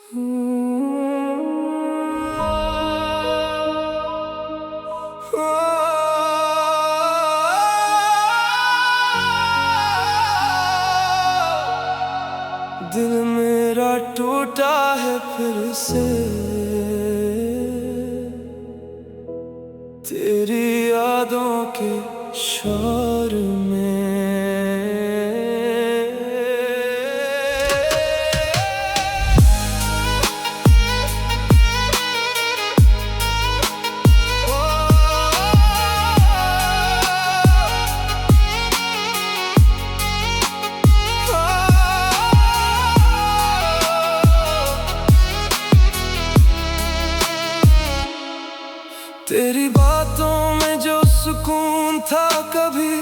दिल मेरा टूटा है फिर से तेरी यादों के शोर में। तेरी बातों में जो सुकून था कभी,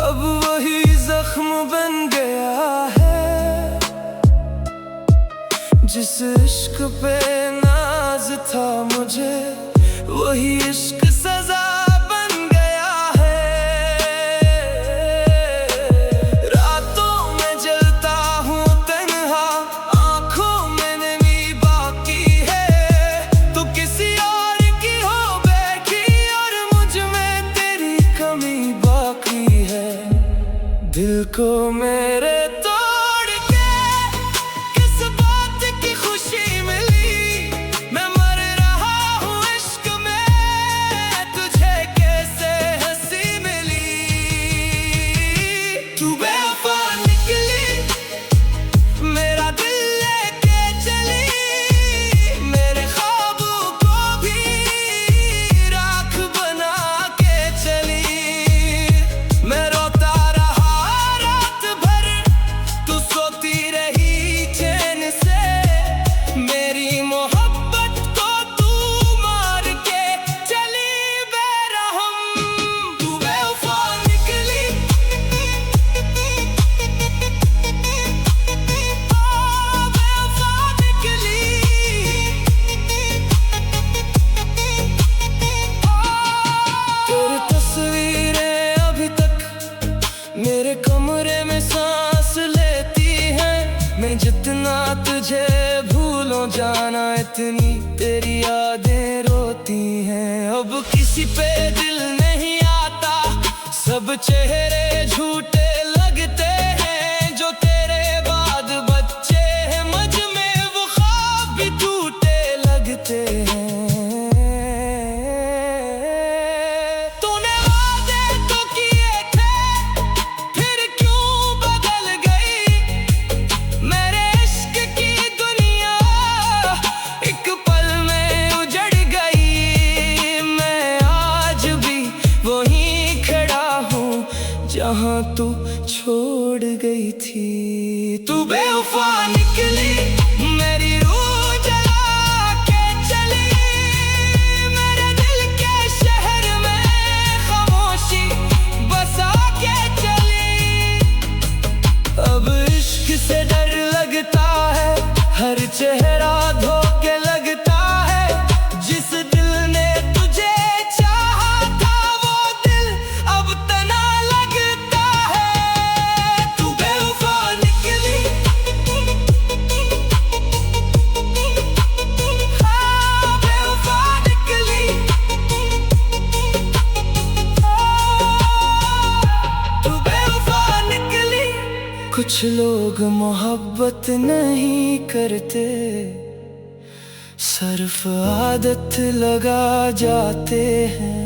अब वही जख्म बन गया है। जिस इश्क पे नाज था मुझे, वही इश्क सजा बन गया है। रातों में जलता हूँ तन्हा, आँखों में नमी बाकी है। तो किसी और की हो बैठी और मुझ में तेरी कमी बाकी है। दिल को मेरे तोड़ के किस बात की खुशी मिली, मैं मर रहा हूँ इश्क में, तुझे कैसे हंसी मिली। तू बेवफा निकली, मेरा दिल लेके चली, मेरे ख्वाबों को भी राख बना के चली। मैं रोता रहा रात भर, तू सोती रही चैन से। मेरी मोहब्बत को तू मार के चली बेरहम। तू बेवफा निकली, बेवफा निकली। तेरी तस्वीरें अभी तक मेरे कमरे में सांस लेती हैं। मैं जितना तुझे भूलो जाना, इतनी तेरी यादें रोती हैं। अब किसी पे दिल नहीं आता, सब चेहरे झूठे लगते हैं। जो तेरे बाद बच्चे हैं मुझ में, वो ख्वाब भी टूटे लगते हैं। तूने वादे तो किए थे, फिर क्यों बदल गई। मेरे इश्क की दुनिया एक पल में उजड़ गई। मैं आज भी वहीं खड़ा हूँ जहाँ तू छोड़ गई थी। तू बेवफा निकली, मेरी रूह जला के चली। मेरे दिल के शहर में खामोशी बसा के चली। अब इश्क से डर लगता है, हर चेहरा धोखे लगता है। जिस दिल ने तुझे चाहा था, वो दिल अब तना लगता है। तू बेवफा निकली, हाँ बेवफा निकली। तू बेवफा निकली। कुछ लोग मोहब्बत नहीं करते, सिर्फ आदत लगा जाते हैं।